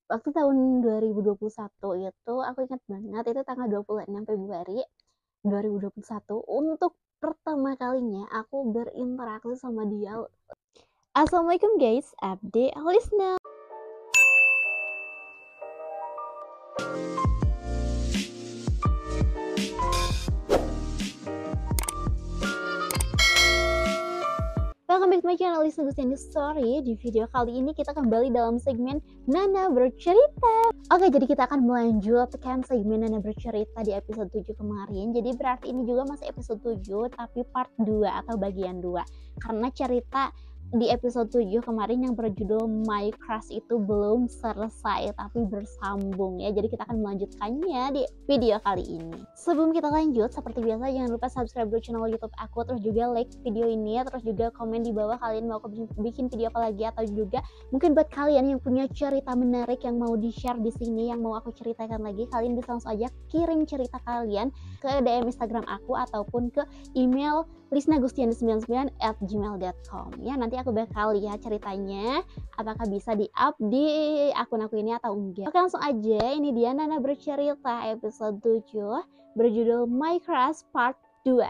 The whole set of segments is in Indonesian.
Waktu tahun 2021 itu aku ingat banget itu tanggal 26 Februari 2021 untuk pertama kalinya aku berinteraksi sama dia. Assalamualaikum guys, update listener. Welcome back to my channel Lisa Gustiani Story. Di video kali ini kita kembali dalam segmen Nana Bercerita. Oke, jadi kita akan melanjutkan segmen Nana Bercerita di episode 7 kemarin. Jadi berarti ini juga masih episode 7 tapi part 2 atau bagian 2. Karena cerita di episode 7 kemarin yang berjudul My Crush itu belum selesai tapi bersambung ya. Jadi kita akan melanjutkannya di video kali ini. Sebelum kita lanjut, seperti biasa jangan lupa subscribe dulu channel YouTube aku, terus juga like video ini, terus juga komen di bawah kalian mau aku bikin video apa lagi, atau juga mungkin buat kalian yang punya cerita menarik yang mau di-share di sini, yang mau aku ceritakan lagi, kalian bisa langsung aja kirim cerita kalian ke DM Instagram aku ataupun ke email lisnagustiani99@gmail.com ya. Nanti aku bakal lihat ceritanya apakah bisa di-up di akun aku ini atau enggak. Oke, langsung aja, ini dia Nana Bercerita episode 7 berjudul My Crush Part 2.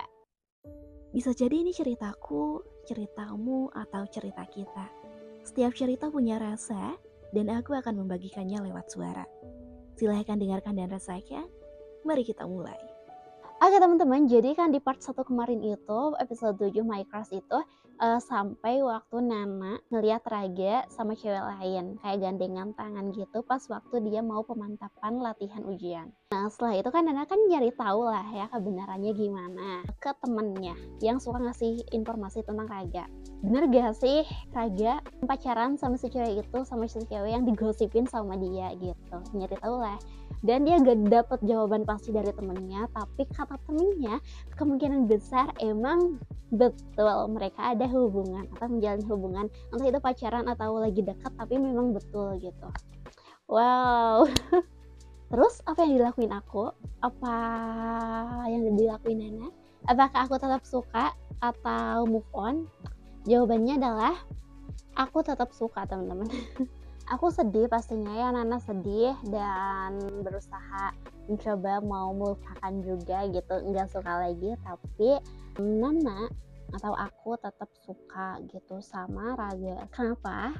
Bisa jadi ini ceritaku, ceritamu, atau cerita kita. Setiap cerita punya rasa, dan aku akan membagikannya lewat suara. Silahkan dengarkan dan rasakan. Mari kita mulai. Oke teman-teman, jadi kan di part 1 kemarin itu, episode 7 My Crush itu sampai waktu Nana ngeliat Raga sama cewek lain, kayak gandengan tangan gitu pas waktu dia mau pemantapan latihan ujian. Nah setelah itu kan Nana kan nyari tahu lah ya kebenarannya gimana ke temennya yang suka ngasih informasi tentang Raga. Bener gak sih Raga pacaran sama si cewek itu, sama si cewek yang digosipin sama dia gitu. Nyari tahu lah. Dan dia gak dapet jawaban pasti dari temennya, tapi kata temennya kemungkinan besar emang betul mereka ada hubungan atau menjalin hubungan, entah itu pacaran atau lagi dekat, tapi memang betul gitu. Wow. Terus apa yang dilakuin aku? Apa yang dilakuin Nana? Apakah aku tetap suka atau move on? Jawabannya adalah aku tetap suka teman-teman. Aku sedih pastinya ya, Nana sedih dan berusaha mencoba mau melupakan juga gitu, nggak suka lagi, tapi Nana atau aku tetap suka gitu sama Raga. Kenapa?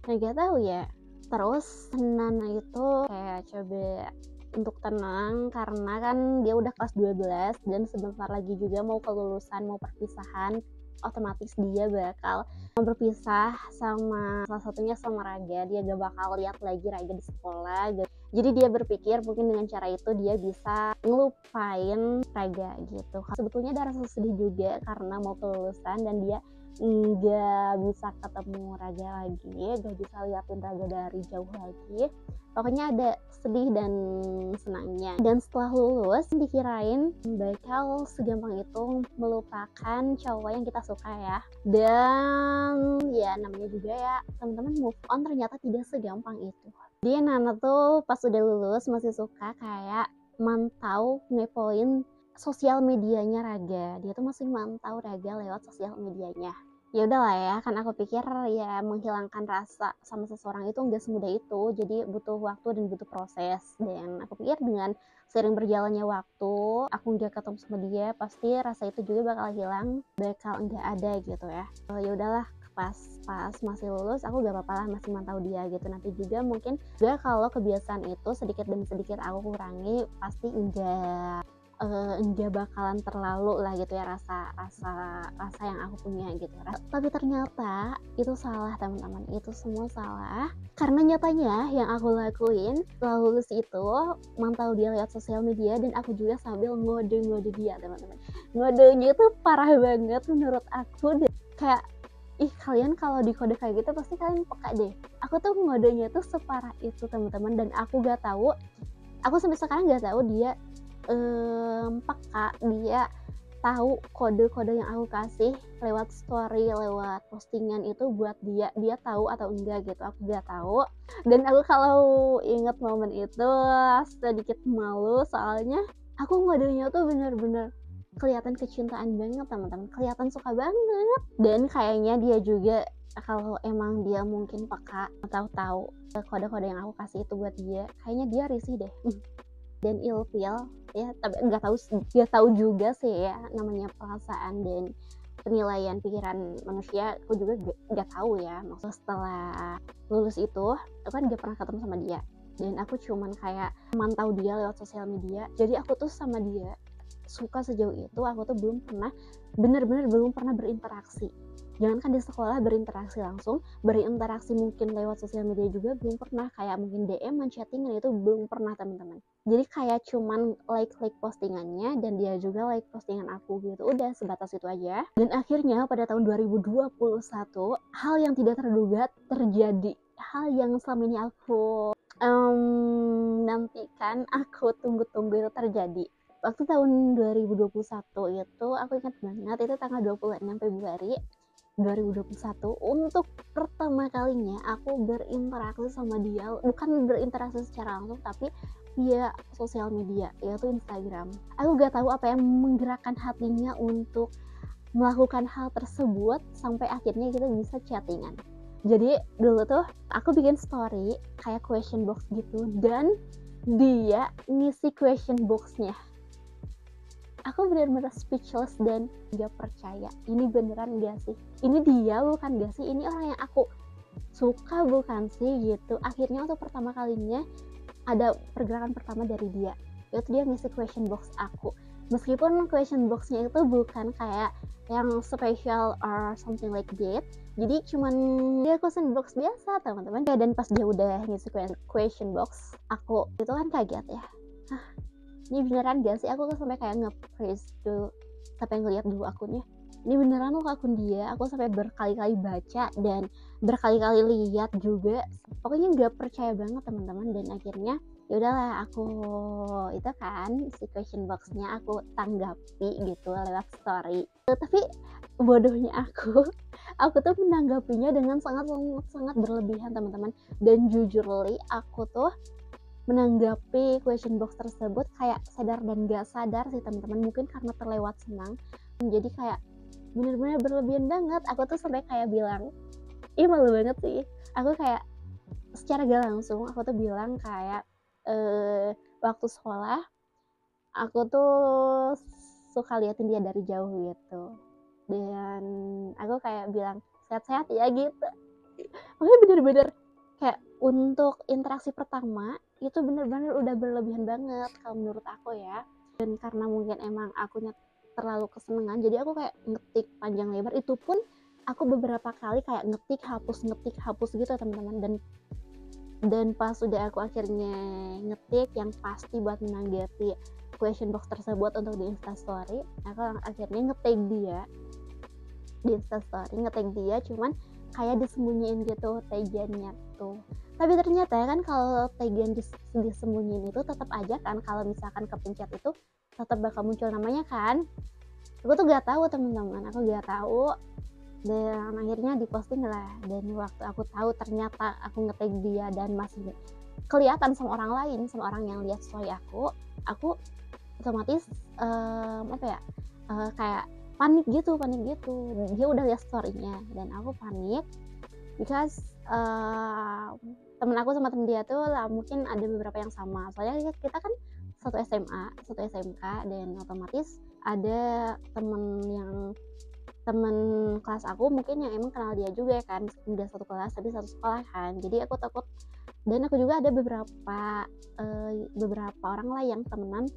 Nggak tahu ya. Terus Nana itu kayak coba untuk tenang karena kan dia udah kelas 12 dan sebentar lagi juga mau kelulusan, mau perpisahan, otomatis dia bakal berpisah sama salah satunya sama Raga. Dia gak bakal lihat lagi Raga di sekolah. Jadi dia berpikir mungkin dengan cara itu dia bisa ngelupain Raga gitu. Sebetulnya ada rasa sedih juga karena mau kelulusan dan dia nggak bisa ketemu Raga lagi, nggak bisa liatin Raga dari jauh lagi. Pokoknya ada sedih dan senangnya. Dan setelah lulus dikirain bakal segampang itu melupakan cowok yang kita suka ya. Dan ya namanya juga ya teman-teman, move on ternyata tidak segampang itu. Dia Nana tuh pas udah lulus masih suka kayak mantau, ngepoin sosial medianya Raga. Dia tuh masih mantau Raga lewat sosial medianya. Ya udahlah ya, kan aku pikir ya menghilangkan rasa sama seseorang itu nggak semudah itu, jadi butuh waktu dan butuh proses. Dan aku pikir dengan sering berjalannya waktu, aku nggak ketemu sama dia, pasti rasa itu juga bakal hilang, bakal nggak ada gitu ya. Ya udahlah, pas masih lulus aku gak apa-apa lah masih mantau dia gitu. Nanti juga mungkin juga kalau kebiasaan itu sedikit demi sedikit aku kurangi, pasti enggak bakalan terlalu lah gitu ya rasa yang aku punya gitu. Tapi ternyata itu salah teman-teman, itu semua salah karena nyatanya yang aku lakuin setelah lulus itu mantau dia lewat sosial media, dan aku juga sambil ngode dia teman-teman. Ngodenya itu parah banget menurut aku deh. Kayak kalian kalau di kode kayak gitu pasti kalian peka deh. Aku tuh ngodenya tuh separah itu teman-teman, dan aku gak tahu, aku sampai sekarang gak tahu dia peka, dia tahu kode-kode yang aku kasih lewat story, lewat postingan itu buat dia tahu atau enggak gitu. Aku gak tahu, dan aku kalau inget momen itu sedikit malu soalnya aku ngodenya tuh bener-bener kelihatan kecintaan banget teman-teman, kelihatan suka banget, dan kayaknya dia juga kalau emang dia mungkin peka atau tahu kode-kode yang aku kasih itu buat dia, kayaknya dia risih deh dan ilfeel ya, tapi nggak tahu juga sih ya namanya perasaan dan penilaian pikiran manusia. Aku juga nggak tahu ya, maksud setelah lulus itu aku kan nggak pernah ketemu sama dia dan aku cuman kayak mantau dia lewat sosial media. Jadi aku tuh sama dia suka sejauh itu, aku tuh bener-bener belum pernah berinteraksi. Jangankan di sekolah berinteraksi langsung, berinteraksi mungkin lewat sosial media juga belum pernah, kayak mungkin DM-an, chattingan itu belum pernah teman-teman. Jadi kayak cuman like postingannya dan dia juga like postingan aku gitu, udah sebatas itu aja. Dan akhirnya pada tahun 2021 hal yang tidak terduga terjadi, hal yang selama ini aku nantikan, aku tunggu-tunggu itu terjadi. Waktu tahun 2021 itu aku ingat banget, itu tanggal 26 Februari 2021 untuk pertama kalinya aku berinteraksi sama dia, bukan berinteraksi secara langsung tapi via sosial media, yaitu Instagram. Aku gak tahu apa yang menggerakkan hatinya untuk melakukan hal tersebut sampai akhirnya kita bisa chattingan. Jadi dulu tuh aku bikin story kayak question box gitu dan dia ngisi question boxnya. Aku benar-benar speechless dan gak percaya, ini beneran gak sih, ini dia bukan gak sih, ini orang yang aku suka bukan sih gitu. Akhirnya untuk pertama kalinya ada pergerakan pertama dari dia, yaitu dia ngisi question box aku. Meskipun question boxnya itu bukan kayak yang special or something like that, jadi cuman dia question box biasa teman-teman. Dan pas dia udah ngisi question box aku itu kan kaget ya, ini beneran gak sih, aku sampai kayak nge-freeze tuh, sampai ngeliat dulu akunnya, ini beneran loh akun dia. Aku sampai berkali-kali baca dan berkali-kali lihat juga, pokoknya nggak percaya banget teman-teman. Dan akhirnya ya udahlah, aku itu kan si question boxnya aku tanggapi gitu lewat story. Tapi bodohnya aku tuh menanggapinya dengan sangat berlebihan teman-teman. Dan jujur aku tuh menanggapi question box tersebut kayak sadar dan gak sadar sih teman-teman, mungkin karena terlewat senang jadi kayak bener-bener berlebihan banget. Aku tuh sampai kayak bilang, ih malu banget sih, aku kayak secara gak langsung aku tuh bilang kayak waktu sekolah aku tuh suka liatin dia dari jauh gitu, dan aku kayak bilang sehat-sehat ya gitu. Pokoknya bener-bener kayak untuk interaksi pertama itu bener-bener udah berlebihan banget kalau menurut aku ya. Dan karena mungkin emang akunya terlalu kesenangan, jadi aku kayak ngetik panjang lebar. Itu pun aku beberapa kali kayak ngetik hapus gitu teman-teman. Dan pas udah aku akhirnya ngetik yang pasti buat menanggapi question box tersebut untuk di Instastory, aku akhirnya nge-tag dia di Instastory, nge-tag dia, cuman kayak disembunyiin gitu tagiannya tuh. Tapi ternyata kan kalau tagian disembunyiin itu tetap aja kan, kalau misalkan kepencet itu tetap bakal muncul namanya kan. Aku tuh gak tahu teman-teman, aku gak tahu. Dan akhirnya diposting lah, dan waktu aku tahu ternyata aku nge-tag dia dan masih kelihatan sama orang lain, sama orang yang lihat story aku otomatis kayak panik gitu. Dia udah lihat story-nya dan aku panik because temen aku sama temen dia tuh lah mungkin ada beberapa yang sama, soalnya kita kan satu SMA satu SMK, dan otomatis ada temen kelas aku mungkin yang emang kenal dia juga kan, nggak satu kelas tapi satu sekolah kan. Jadi aku takut, dan aku juga ada beberapa orang lah yang temenan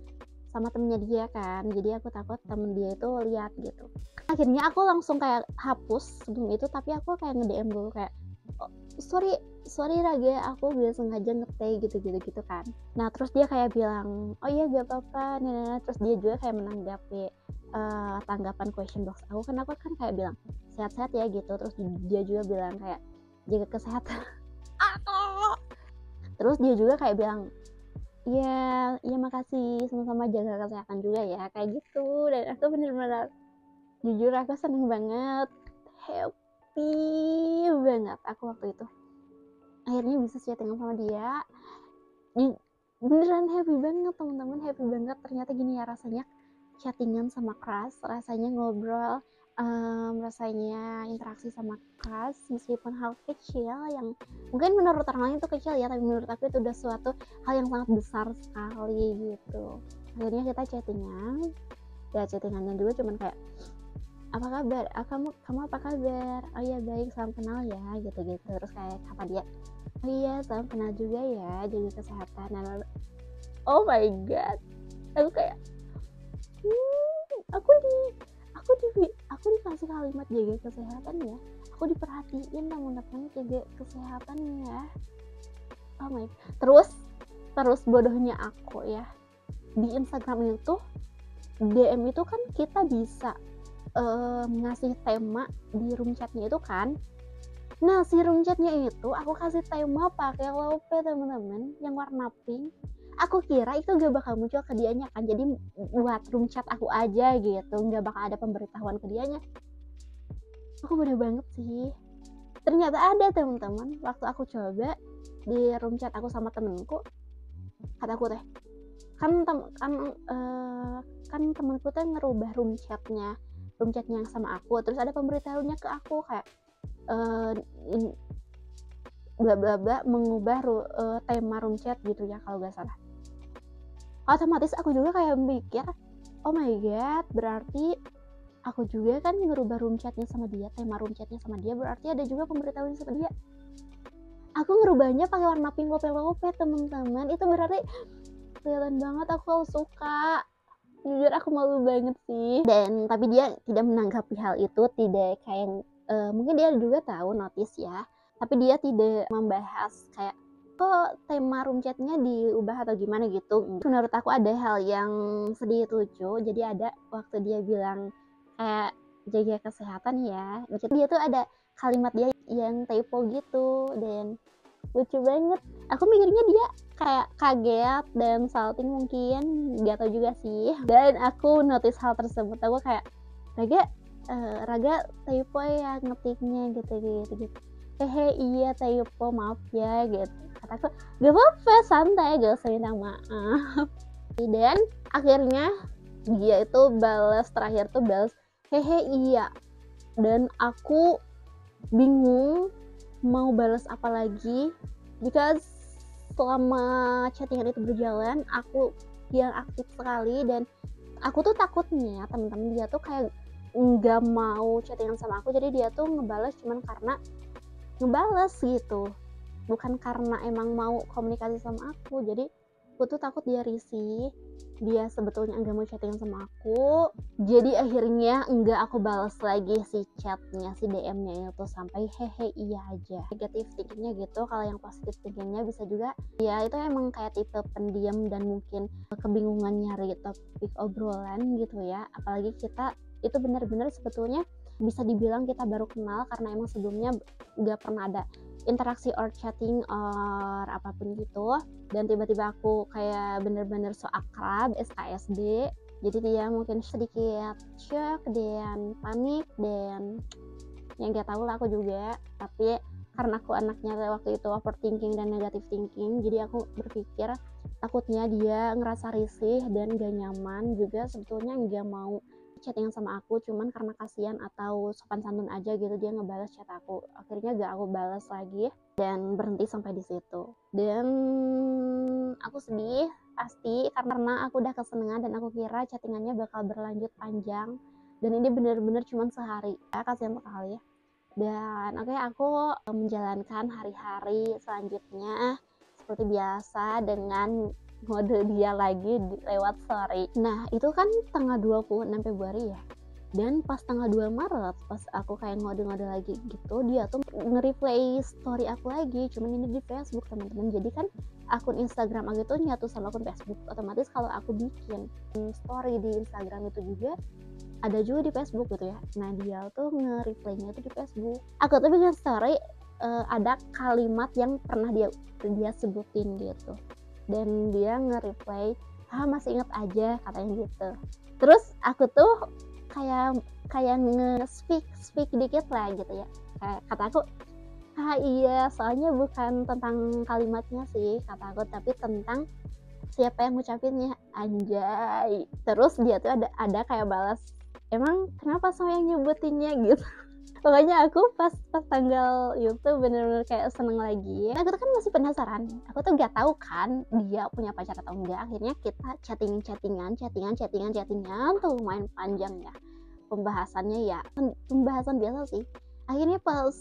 sama temennya dia kan, jadi aku takut temen dia itu lihat gitu. Akhirnya aku langsung kayak hapus sebelum itu, tapi aku kayak nge-DM dulu kayak, oh, sorry Raga, aku gak sengaja nge-tag gitu kan. Nah terus dia kayak bilang, oh iya gak apa-apa, nah. Terus dia juga kayak menanggapi tanggapan question box aku kan kayak bilang sehat-sehat ya gitu. Terus dia juga bilang kayak jaga kesehatan. Terus dia juga kayak bilang, iya makasih, sama-sama jaga kesehatan juga ya, kayak gitu. Dan aku bener-bener jujur aku seneng banget, happy banget aku waktu itu akhirnya bisa chatting sama dia. Beneran happy banget teman-teman, happy banget. Ternyata gini ya rasanya chattingan sama crush, rasanya ngobrol rasanya interaksi sama kelas meskipun hal kecil yang mungkin menurut orang lain itu kecil ya, tapi menurut aku itu udah suatu hal yang sangat besar sekali gitu. Akhirnya kita chattingan, ya chattingannya dulu cuman kayak, apa kabar? Kamu apa kabar? Oh iya baik, salam kenal ya, gitu-gitu. Terus kayak kata dia, oh iya salam kenal juga ya, jaga kesehatan. Nah, oh my god, aku kayak, aku dikasih kalimat jaga kesehatan ya, aku diperhatiin teman-teman, jaga kesehatan ya. Oh my, terus bodohnya aku ya, di Instagram itu DM itu kan kita bisa ngasih tema di room chatnya itu kan. Nah si room chatnya itu aku kasih tema pakai lope teman-teman yang warna pink. Aku kira itu gak bakal muncul ke dianya kan, jadi buat room chat aku aja gitu, gak bakal ada pemberitahuan ke dianya. Aku bodoh banget sih, ternyata ada teman-teman. Waktu aku coba di room chat aku sama temenku, kataku teh kan temenku teh ngerubah room chatnya yang sama aku, terus ada pemberitahuannya ke aku kayak bla bla bla mengubah tema room chat gitu ya kalau gak salah. Otomatis aku juga kayak mikir, oh my god, berarti aku juga kan ngerubah room chatnya sama dia, tema room chatnya sama dia, berarti ada juga pemberitahuan sama dia. Aku ngerubahnya pakai warna pink lope teman-teman, itu berarti kelihatan banget aku suka. Jujur aku malu banget sih. Dan tapi dia tidak menanggapi hal itu, tidak kayak mungkin dia juga tahu notice ya, tapi dia tidak membahas kayak kok tema room chatnya diubah atau gimana gitu. Menurut aku ada hal yang sedikit lucu. Jadi ada waktu dia bilang kayak jaga kesehatan ya, dia tuh ada kalimat dia yang typo gitu dan lucu banget. Aku mikirnya dia kayak kaget dan salting mungkin, gak tau juga sih. Dan aku notice hal tersebut, aku kayak Raga typo ya ngetiknya gitu. Hehe iya typo, maaf ya gitu. Kataku gak apa-apa, santai, gak usah minta maaf. Dan akhirnya dia itu terakhir tuh balas hehe iya, dan aku bingung mau balas apa lagi because selama chattingan itu berjalan aku yang aktif sekali, dan aku tuh takutnya teman-teman dia tuh kayak nggak mau chattingan sama aku, jadi dia tuh ngebalas cuman karena ngebalas gitu, bukan karena emang mau komunikasi sama aku. Jadi aku tuh takut dia risih, dia sebetulnya enggak mau chattingan sama aku, jadi akhirnya enggak aku balas lagi si chatnya, si DM-nya itu sampai hehe iya aja. Negatif thinkingnya gitu. Kalau yang positif thinkingnya bisa juga ya itu emang kayak tipe pendiam dan mungkin kebingungan nyari topik obrolan gitu ya, apalagi kita itu benar-benar sebetulnya bisa dibilang kita baru kenal karena emang sebelumnya nggak pernah ada interaksi or chatting or apapun gitu, dan tiba-tiba aku kayak bener-bener so akrab SKSD, jadi dia mungkin sedikit shock dan panik dan yang gak tahu lah aku juga. Tapi karena aku anaknya waktu itu overthinking dan negative thinking, jadi aku berpikir takutnya dia ngerasa risih dan gak nyaman juga, sebetulnya gak mau chattingan sama aku cuman karena kasihan atau sopan santun aja gitu dia ngebalas chat aku. Akhirnya gak aku balas lagi dan berhenti sampai di situ. Dan aku sedih pasti karena aku udah kesenangan dan aku kira chattingannya bakal berlanjut panjang, dan ini bener-bener cuman sehari ya, kasihan sekali. Dan oke, aku menjalankan hari-hari selanjutnya seperti biasa dengan ngode dia lagi lewat story. Nah itu kan tanggal 26 Februari ya, dan pas tanggal 2 Maret pas aku kayak ngode-ngode lagi gitu, dia tuh nge-replay story aku lagi, cuman ini di Facebook teman-teman. Jadi kan akun Instagram aku itu nyatu sama akun Facebook, otomatis kalau aku bikin story di Instagram itu juga ada juga di Facebook gitu ya. Nah dia tuh nge-replaynya itu di Facebook. Aku tuh bikin story ada kalimat yang pernah dia sebutin gitu, dan dia nge-reply masih inget aja katanya gitu. Terus aku tuh kayak nge-speak dikit lah gitu ya, kayak kata aku iya soalnya bukan tentang kalimatnya sih kata aku, tapi tentang siapa yang ngucapinnya, anjay. Terus dia tuh ada kayak balas emang kenapa sama yang nyebutinnya gitu. Pokoknya aku pas tanggal itu bener-bener kayak seneng lagi. Aku tuh kan masih penasaran. Aku tuh gak tahu kan dia punya pacar atau enggak. Akhirnya kita chattingan tuh lumayan panjang ya. Pembahasannya ya pembahasan biasa sih. Akhirnya pas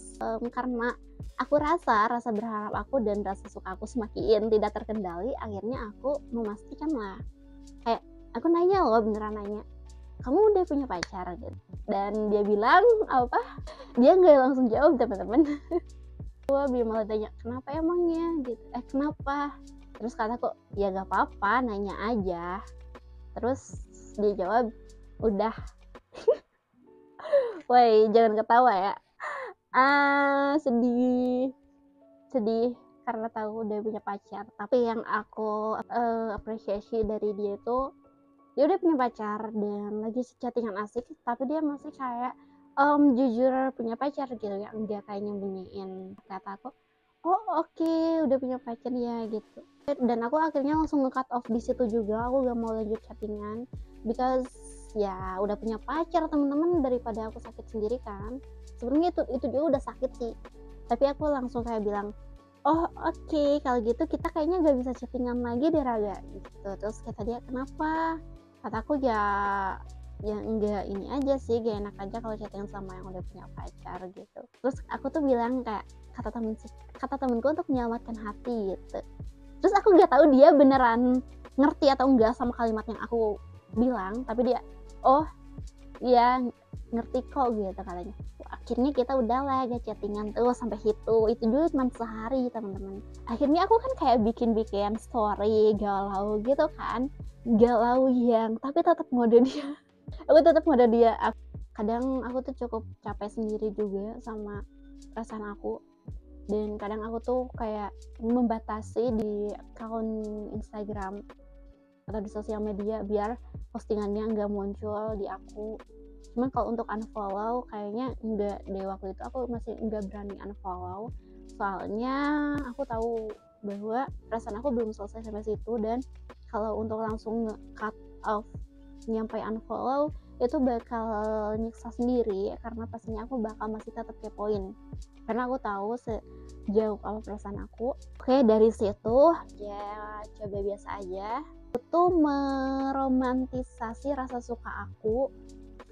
karena aku rasa berharap aku dan rasa suka aku semakin tidak terkendali, akhirnya aku memastikan lah. Kayak aku nanya loh, beneran nanya, kamu udah punya pacar gitu? Dan dia bilang apa, dia nggak langsung jawab teman-teman. Dia malah tanya kenapa emangnya gitu, kenapa, terus kataku ya gak apa-apa nanya aja. Terus dia jawab udah. Woi jangan ketawa ya, sedih karena tahu udah punya pacar. Tapi yang aku apresiasi dari dia itu dia udah punya pacar dan lagi chattingan asik, tapi dia masih kayak jujur punya pacar gitu ya, enggak kayak nyembunyiin. Kata aku oh oke, udah punya pacar ya gitu. Dan aku akhirnya langsung nge-cut off di situ juga, aku gak mau lanjut chattingan because ya udah punya pacar teman-teman, daripada aku sakit sendiri kan. Sebenarnya itu juga udah sakit sih, tapi aku langsung kayak bilang oh oke, kalau gitu kita kayaknya gak bisa chattingan lagi deh Raga gitu. Terus kata dia kenapa, kataku ya enggak ini aja sih, gak enak aja kalau chattingan sama yang udah punya pacar gitu. Terus aku tuh bilang kayak kata temenku untuk menyelamatkan hati gitu. Terus aku nggak tahu dia beneran ngerti atau enggak sama kalimat yang aku bilang, tapi dia oh iya ngerti kok gitu katanya. Akhirnya kita udah lah gak chattingan tuh sampai itu juga cuma sehari teman-teman. Akhirnya aku kan kayak bikin story galau gitu kan, galau yang tapi tetap mode dia. Aku tetap mode dia. Kadang aku tuh cukup capek sendiri juga sama perasaan aku, dan kadang aku tuh kayak membatasi di akun Instagram atau di sosial media biar postingannya nggak muncul di aku. Cuman kalau untuk unfollow kayaknya enggak deh, waktu itu aku masih enggak berani unfollow, soalnya aku tahu bahwa perasaan aku belum selesai sampai situ, dan kalau untuk langsung nge-cut off nyampe unfollow itu bakal nyiksa sendiri, karena pastinya aku bakal masih tetap kepoin karena aku tahu sejauh apa perasaan aku. Oke, dari situ ya coba biasa aja. Itu meromantisasi rasa suka aku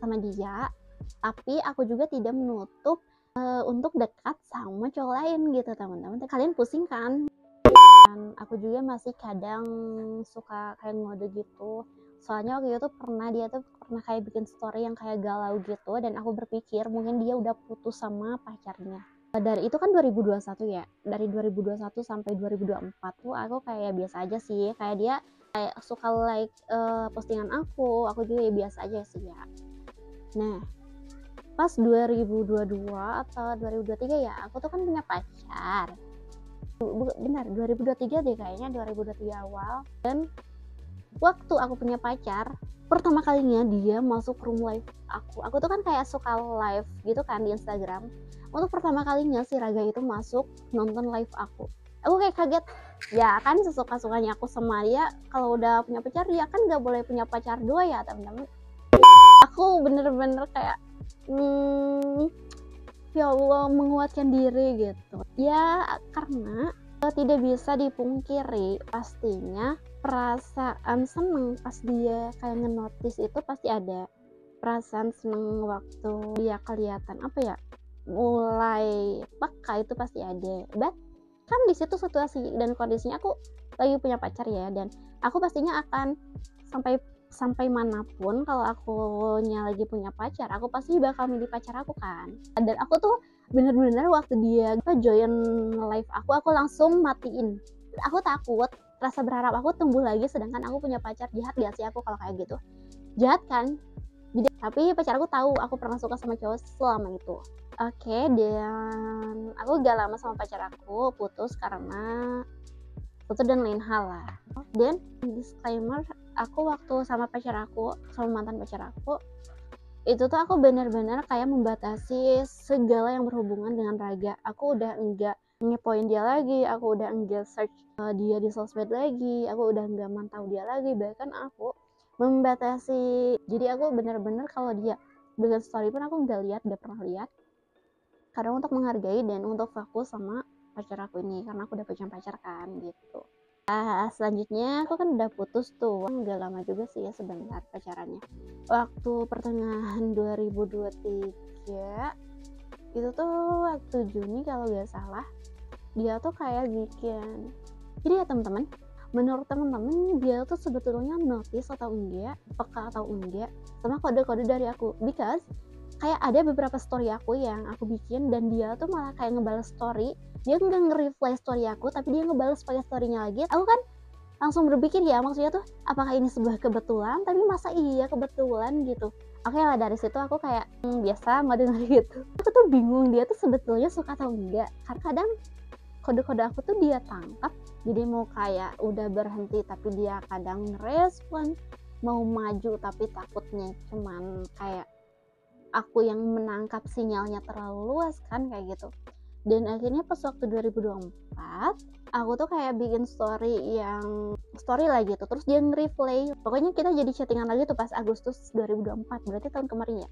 sama dia, tapi aku juga tidak menutup untuk dekat sama cowok lain gitu teman-teman. Kalian pusing kan? Dan aku juga masih kadang suka kayak ngode gitu. Soalnya waktu itu dia tuh pernah kayak bikin story yang kayak galau gitu, dan aku berpikir mungkin dia udah putus sama pacarnya. Dari itu kan 2021 ya, dari 2021 sampai 2024 tuh aku kayak biasa aja sih, kayak dia kayak suka like postingan aku juga ya biasa aja sih ya. Nah pas 2022 atau 2023 ya, aku tuh kan punya pacar. Benar 2023 deh kayaknya, 2023 awal. Dan waktu aku punya pacar, pertama kalinya dia masuk room live aku tuh kan kayak suka live gitu kan di Instagram. Untuk pertama kalinya si Raga itu masuk nonton live aku kayak kaget ya kan, sesuka-sukanya aku sama dia. Kalau udah punya pacar dia kan gak boleh punya pacar dua ya teman-teman. Aku bener-bener kayak ya Allah, menguatkan diri gitu ya, karena tidak bisa dipungkiri pastinya perasaan seneng pas dia kayak ngenotis itu pasti ada. Perasaan seneng waktu dia kelihatan apa ya, mulai peka, itu pasti ada. But kan di situ situasi dan kondisinya aku lagi punya pacar ya, dan aku pastinya akan sampai manapun kalau akunya lagi punya pacar, aku pasti bakal milih pacar aku kan. Dan aku tuh bener-bener waktu dia join live aku langsung matiin. Aku takut rasa berharap aku tumbuh lagi, sedangkan aku punya pacar. Jahat gak sih aku kalau kayak gitu? Jahat kan? Jadi, tapi pacar aku tahu aku pernah suka sama cowok selama itu. Oke, dan aku gak lama sama pacar aku, putus karena satu dan lain hal lah. Dan disclaimer, aku waktu sama mantan pacar aku itu tuh aku benar-benar kayak membatasi segala yang berhubungan dengan Raga. Aku udah enggak ngepoin dia lagi, aku udah enggak search dia di sosmed lagi, aku udah enggak mantau dia lagi, bahkan aku membatasi. Jadi aku benar-benar kalau dia bikin story pun aku nggak pernah lihat, karena untuk menghargai dan untuk fokus sama pacar aku ini, karena aku udah punya pacar kan gitu. Selanjutnya aku kan udah putus tuh, nggak lama juga sih ya sebentar pacarannya. Waktu pertengahan 2023 itu tuh waktu Juni kalau nggak salah, dia tuh kayak bikin, jadi ya teman-teman, menurut teman-teman dia tuh sebetulnya notice atau enggak, peka atau enggak sama kode-kode dari aku, because kayak ada beberapa story aku yang aku bikin dan dia tuh malah kayak ngebales story, dia nggak nge-reply story aku tapi dia ngebales pakai storynya lagi. Aku kan langsung berpikir ya, maksudnya tuh apakah ini sebuah kebetulan, tapi masa iya kebetulan gitu. Oke lah, dari situ aku kayak biasa nggak dengar gitu. Aku tuh bingung dia tuh sebetulnya suka atau enggak, karena kadang kode-kode aku tuh dia tangkap, jadi mau kayak udah berhenti tapi dia kadang ngerespon, mau maju tapi takutnya cuman kayak aku yang menangkap sinyalnya terlalu luas kan, kayak gitu. Dan akhirnya pas waktu 2024 aku tuh kayak bikin story lah gitu, terus dia nge-replay, pokoknya kita jadi chattingan lagi tuh pas Agustus 2024, berarti tahun kemarin ya.